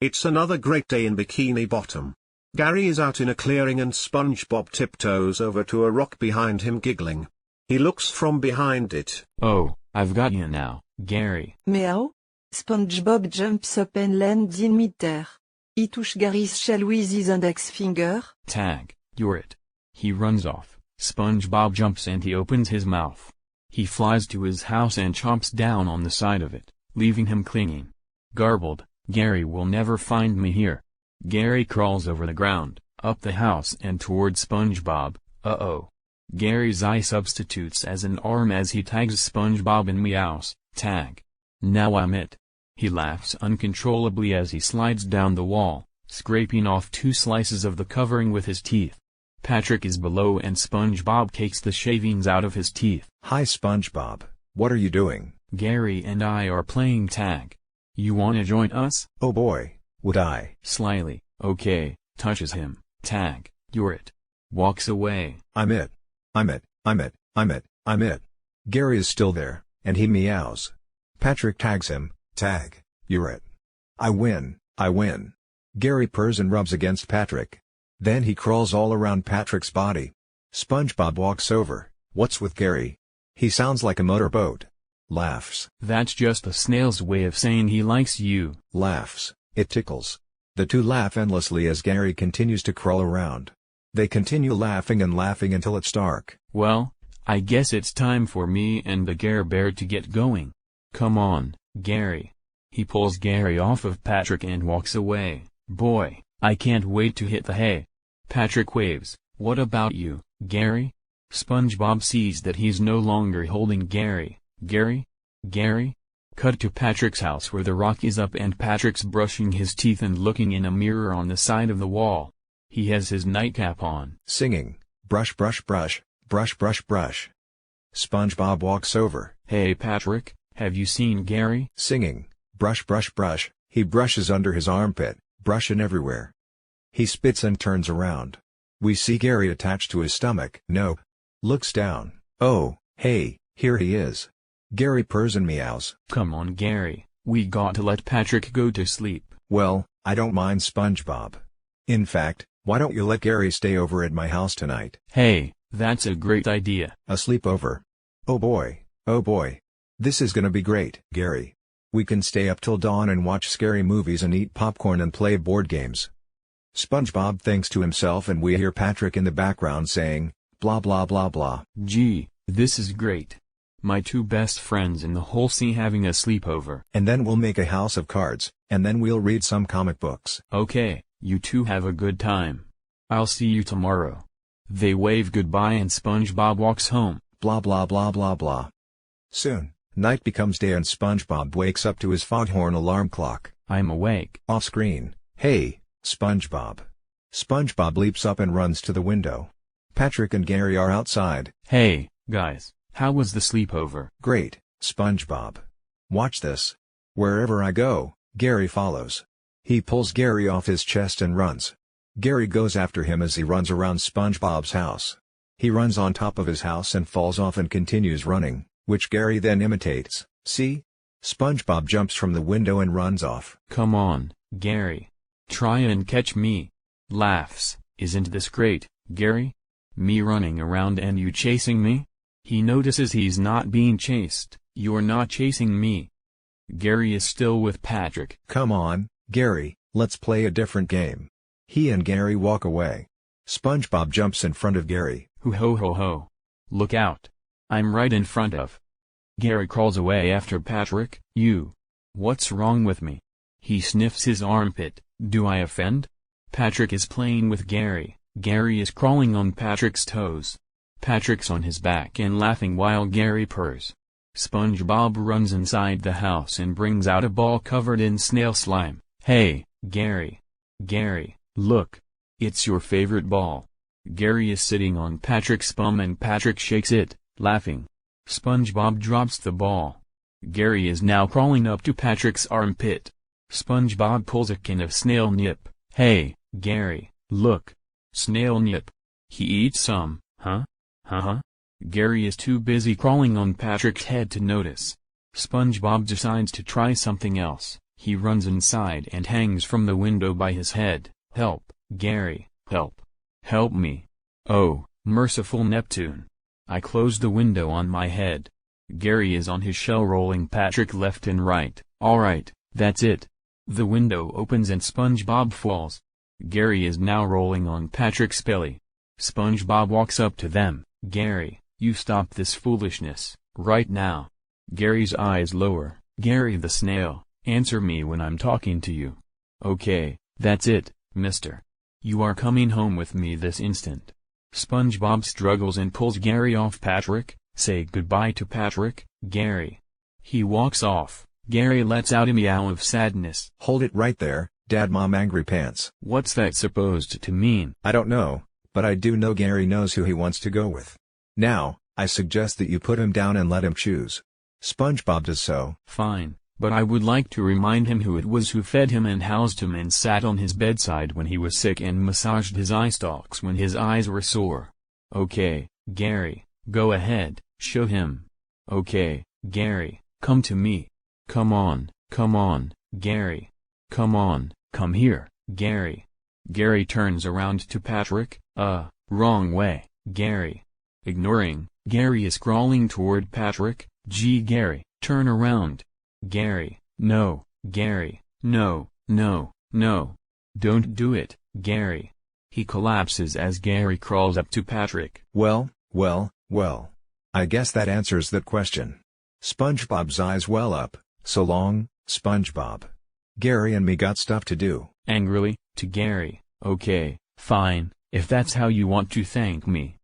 It's another great day in Bikini Bottom. Gary is out in a clearing and SpongeBob tiptoes over to a rock behind him giggling. He looks from behind it. Oh, I've got you now, Gary. Meow. SpongeBob jumps up and lands in mid-air. He touches Gary's shell with his index finger. Tag, you're it. He runs off. SpongeBob jumps and he opens his mouth. He flies to his house and chomps down on the side of it, leaving him clinging. Garbled, Gary will never find me here. Gary crawls over the ground, up the house and toward SpongeBob. Uh-oh. Gary's eye substitutes as an arm as he tags SpongeBob and meows. Tag. Now I'm it. He laughs uncontrollably as he slides down the wall, scraping off 2 slices of the covering with his teeth. Patrick is below and SpongeBob takes the shavings out of his teeth. Hi SpongeBob, what are you doing? Gary and I are playing tag. You wanna join us? Oh boy, would I? Slyly, okay, touches him. Tag, you're it. Walks away. I'm it. I'm it. I'm it. I'm it. I'm it. Gary is still there, and he meows. Patrick tags him. Tag, you're it. I win. I win. Gary purrs and rubs against Patrick. Then he crawls all around Patrick's body. SpongeBob walks over. What's with Gary? He sounds like a motorboat. Laughs. That's just a snail's way of saying he likes you. Laughs. It tickles. The two laugh endlessly as Gary continues to crawl around. They continue laughing and laughing until it's dark. Well, I guess it's time for me and the 𝘃𝗶𝗱𝗲 to get going. Come on, Gary. He pulls Gary off of Patrick and walks away. Boy, I can't wait to hit the hay. Patrick waves. What about you, Gary? SpongeBob sees that he's no longer holding Gary. Gary? Cut to Patrick's house where the rock is up and Patrick's brushing his teeth and looking in a mirror on the side of the wall. He has his nightcap on. Singing, brush brush brush, brush brush brush. SpongeBob walks over. Hey Patrick, have you seen Gary? Singing, brush brush brush, he brushes under his armpit, brushing everywhere. He spits and turns around. We see Gary attached to his stomach. Nope. Looks down. Oh, hey, here he is. Gary purrs and meows. Come on Gary, we got to let Patrick go to sleep. Well, I don't mind SpongeBob. In fact, why don't you let Gary stay over at my house tonight? Hey, that's a great idea. A sleepover. Oh boy. This is gonna be great, Gary. We can stay up till dawn and watch scary movies and eat popcorn and play board games. SpongeBob thinks to himself and we hear Patrick in the background saying, blah blah blah blah. Gee, this is great. My 2 best friends in the whole sea having a sleepover. And then we'll make a house of cards, and then we'll read some comic books. Okay, you 2 have a good time. I'll see you tomorrow. They wave goodbye and SpongeBob walks home. Blah blah blah blah blah. Soon, night becomes day and SpongeBob wakes up to his foghorn alarm clock. I'm awake. Off screen, hey, SpongeBob. SpongeBob leaps up and runs to the window. Patrick and Gary are outside. Hey, guys, how was the sleepover? Great, SpongeBob. Watch this. Wherever I go, Gary follows. He pulls Gary off his chest and runs. Gary goes after him as he runs around SpongeBob's house. He runs on top of his house and falls off and continues running, which Gary then imitates. See? SpongeBob jumps from the window and runs off. Come on, Gary. Try and catch me. Laughs. Isn't this great, Gary? Me running around and you chasing me? He notices he's not being chased. You're not chasing me. Gary is still with Patrick. Come on, Gary, let's play a different game. He and Gary walk away. SpongeBob jumps in front of Gary. Hoo ho ho ho. Look out. I'm right in front of. Gary crawls away after Patrick. You. What's wrong with me? He sniffs his armpit. Do I offend? Patrick is playing with Gary. Gary is crawling on Patrick's toes. Patrick's on his back and laughing while Gary purrs. SpongeBob runs inside the house and brings out a ball covered in snail slime. Hey, Gary. Gary, look. It's your favorite ball. Gary is sitting on Patrick's bum and Patrick shakes it, laughing. SpongeBob drops the ball. Gary is now crawling up to Patrick's armpit. SpongeBob pulls a can of snail nip. Hey, Gary, look. Snail nip. He eats some, huh? Gary is too busy crawling on Patrick's head to notice. SpongeBob decides to try something else. He runs inside and hangs from the window by his head. Help, Gary, help. Help me. Oh, merciful Neptune. I close the window on my head. Gary is on his shell rolling Patrick left and right. Alright, that's it. The window opens and SpongeBob falls. Gary is now rolling on Patrick's belly. SpongeBob walks up to them. Gary, you stop this foolishness, right now. Gary's eyes lower. Gary the snail, answer me when I'm talking to you. Okay, that's it, mister. You are coming home with me this instant. SpongeBob struggles and pulls Gary off Patrick. Say goodbye to Patrick, Gary. He walks off. Gary lets out a meow of sadness. Hold it right there, Dad Mom Angry Pants. What's that supposed to mean? I don't know, but I do know Gary knows who he wants to go with. Now, I suggest that you put him down and let him choose. SpongeBob does so. Fine, but I would like to remind him who it was who fed him and housed him and sat on his bedside when he was sick and massaged his eye stalks when his eyes were sore. Okay, Gary, go ahead, show him. Okay, Gary, come to me. Come on, Gary. Come on, come here, Gary. Gary turns around to Patrick. Wrong way, Gary. Ignoring, Gary is crawling toward Patrick. Gee Gary, turn around. Gary, no, Gary, no, no, no. Don't do it, Gary. He collapses as Gary crawls up to Patrick. Well. I guess that answers that question. SpongeBob's eyes well up. So long, SpongeBob. Gary and me got stuff to do. Angrily, to Gary, okay, fine, if that's how you want to thank me.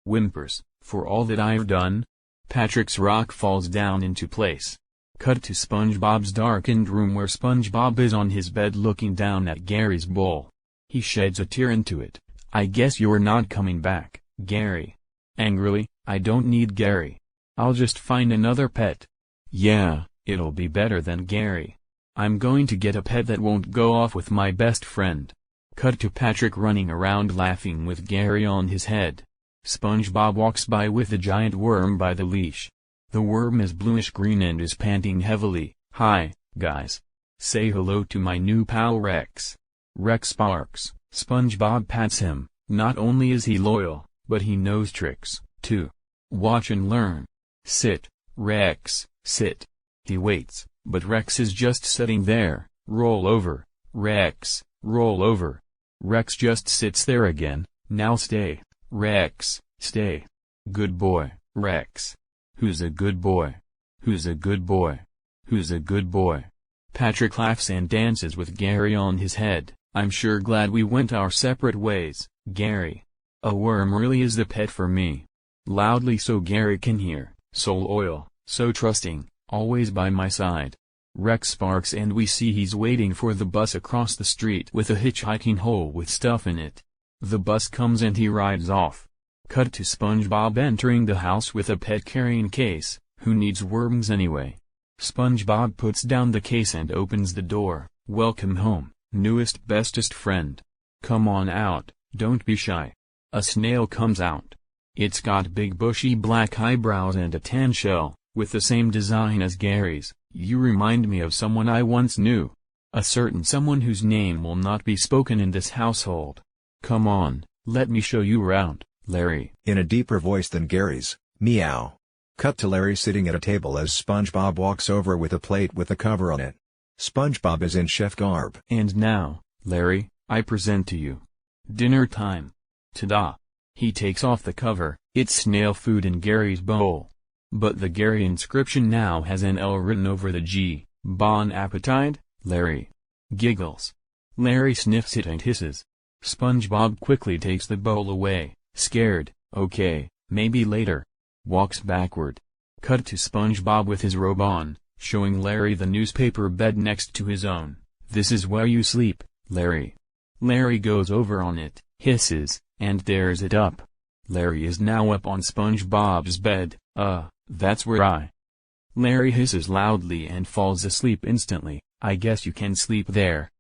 Whimpers, for all that I've done? Patrick's rock falls down into place. Cut to SpongeBob's darkened room where SpongeBob is on his bed looking down at Gary's bowl. He sheds a tear into it. I guess you're not coming back, Gary. Angrily, I don't need Gary. I'll just find another pet. Yeah, it'll be better than Gary. I'm going to get a pet that won't go off with my best friend. Cut to Patrick running around laughing with Gary on his head. SpongeBob walks by with the giant worm by the leash. The worm is bluish-green and is panting heavily. Hi, guys. Say hello to my new pal Rex. Rex Sparks. SpongeBob pats him. Not only is he loyal, but he knows tricks, too. Watch and learn. Sit, Rex, sit. He waits, but Rex is just sitting there. Roll over, Rex, roll over. Rex just sits there again. Now stay, Rex, stay. Good boy, Rex. Who's a good boy? Who's a good boy? Who's a good boy? Patrick laughs and dances with Gary on his head. I'm sure glad we went our separate ways, Gary. A worm really is the pet for me. Loudly so Gary can hear. So loyal, so trusting, always by my side. Rex sparks and we see he's waiting for the bus across the street with a hitchhiking hole with stuff in it. The bus comes and he rides off. Cut to SpongeBob entering the house with a pet carrying case. Who needs worms anyway? SpongeBob puts down the case and opens the door. Welcome home, newest bestest friend. Come on out, don't be shy. A snail comes out. It's got big bushy black eyebrows and a tan shell, with the same design as Gary's. You remind me of someone I once knew. A certain someone whose name will not be spoken in this household. Come on, let me show you around, Larry. In a deeper voice than Gary's, meow. Cut to Larry sitting at a table as SpongeBob walks over with a plate with a cover on it. SpongeBob is in chef garb. And now, Larry, I present to you. Dinner time. Ta-da. He takes off the cover. It's snail food in Gary's bowl. But the Gary inscription now has an L written over the G. Bon appetit, Larry. Giggles. Larry sniffs it and hisses. SpongeBob quickly takes the bowl away, scared. Okay, maybe later. Walks backward. Cut to SpongeBob with his robe on, showing Larry the newspaper bed next to his own. This is where you sleep, Larry. Larry goes over on it, hisses, and tears it up. Larry is now up on SpongeBob's bed. That's where I. Larry hisses loudly and falls asleep instantly. I guess you can sleep there.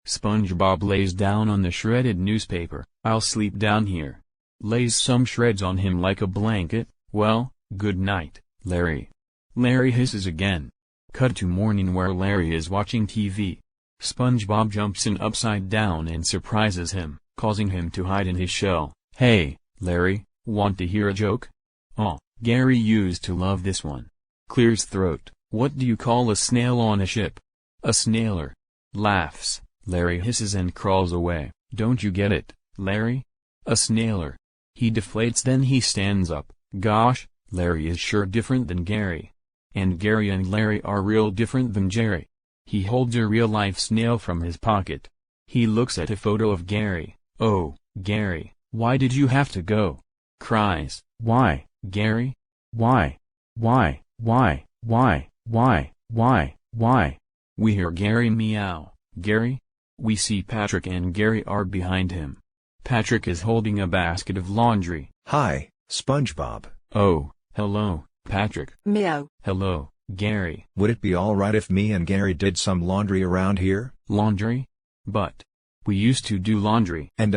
SpongeBob lays down on the shredded newspaper. I'll sleep down here. Lays some shreds on him like a blanket. Well, good night, Larry. Larry hisses again. Cut to morning where Larry is watching TV. SpongeBob jumps in upside down and surprises him, causing him to hide in his shell. Hey, Larry, want to hear a joke? Aw, Gary used to love this one. Clears throat. What do you call a snail on a ship? A snailer. Laughs. Larry hisses and crawls away. Don't you get it, Larry? A snailer. He deflates, then he stands up. Gosh, Larry is sure different than Gary. And Gary and Larry are real different than Jerry. He holds a real-life snail from his pocket. He looks at a photo of Gary. Oh, Gary, why did you have to go? Cries. Why, Gary? Why? Why? Why? Why? Why? Why? Why? We hear Gary meow. Gary? We see Patrick and Gary are behind him. Patrick is holding a basket of laundry. Hi, SpongeBob. Oh, hello, Patrick. Meow. Hello, Gary. Would it be alright if me and Gary did some laundry around here? Laundry? But we used to do laundry. And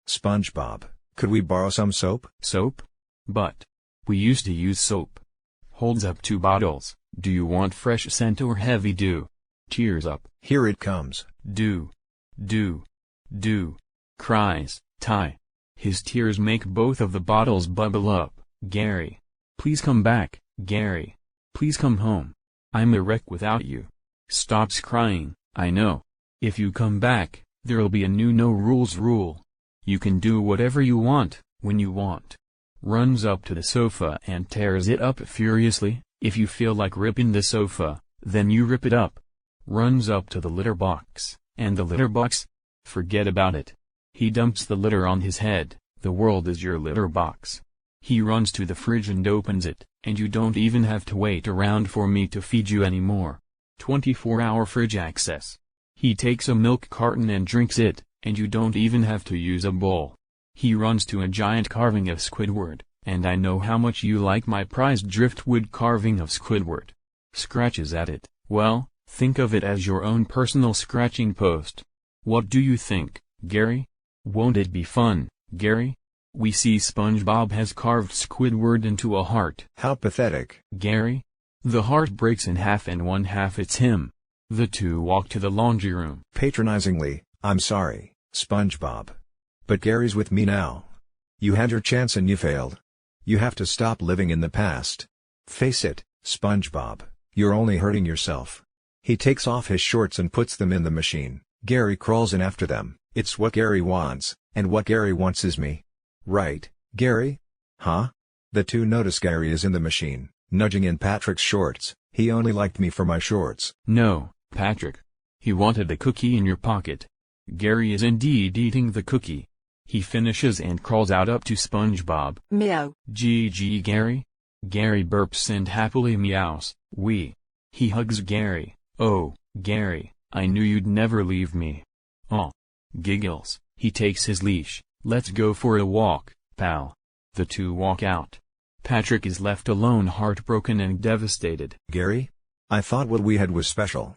SpongeBob, could we borrow some soap? Soap? But we used to use soap. Holds up 2 bottles. Do you want fresh scent or heavy dew? Tears up. Here it comes. Do. Do. Do. Cries. Ty. His tears make both of the bottles bubble up. Gary. Please come back, Gary. Please come home. I'm a wreck without you. Stops crying. I know. If you come back, there'll be a new no rules rule. You can do whatever you want, when you want. Runs up to the sofa and tears it up furiously. If you feel like ripping the sofa, then you rip it up. Runs up to the litter box, and the litter box? Forget about it. He dumps the litter on his head. The world is your litter box. He runs to the fridge and opens it, and you don't even have to wait around for me to feed you anymore. 24-hour fridge access. He takes a milk carton and drinks it, and you don't even have to use a bowl. He runs to a giant carving of Squidward, and I know how much you like my prized driftwood carving of Squidward. Scratches at it. Well, think of it as your own personal scratching post. What do you think, Gary? Won't it be fun, Gary? We see SpongeBob has carved Squidward into a heart. How pathetic. Gary? The heart breaks in half and one half it's him. The two walk to the laundry room. Patronizingly, I'm sorry, SpongeBob. But Gary's with me now. You had your chance and you failed. You have to stop living in the past. Face it, SpongeBob, you're only hurting yourself. He takes off his shorts and puts them in the machine. Gary crawls in after them. It's what Gary wants, and what Gary wants is me. Right, Gary? Huh? The two notice Gary is in the machine, nudging in Patrick's shorts. He only liked me for my shorts. No, Patrick. He wanted the cookie in your pocket. Gary is indeed eating the cookie. He finishes and crawls out up to SpongeBob. Meow. GG Gary? Gary burps and happily meows. He hugs Gary. Oh, Gary, I knew you'd never leave me. Aw. Giggles. He takes his leash. Let's go for a walk, pal. The two walk out. Patrick is left alone, heartbroken and devastated. Gary? I thought what we had was special.